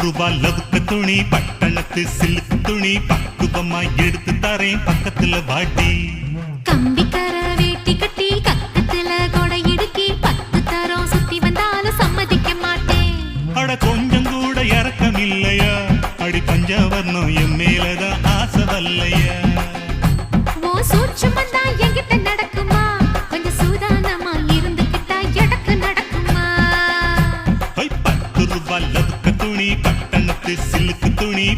ரூபா லவுக்கு துணி பட்டணத்து சில்லுக்கு துணி பக்குவமா எடுத்து தரேன் பக்கத்துல வாட்டி. கம்பிக்கர வேட்டி கட்டி கக்கத்துல கொடை இடுக்கி 10 தரம் சுத்தி வந்தாலும் சம்மதிக்க மாட்டேன். அட கொஞ்சம் கூட இறக்கம் இல்லையா, அடி பஞ்சவர்ணம் என் மேலதான் ஆசை வல்லையா. ஓ சூட்சம் தான் என்கிட்ட நடக்குமா, கொஞ்சம் சூதானமா இருந்துகிட்டா எடக்கு நடக்குமா. 10 ரூபா லவுக்கு துணி பட்டணத்து சில்லுக்கு துணி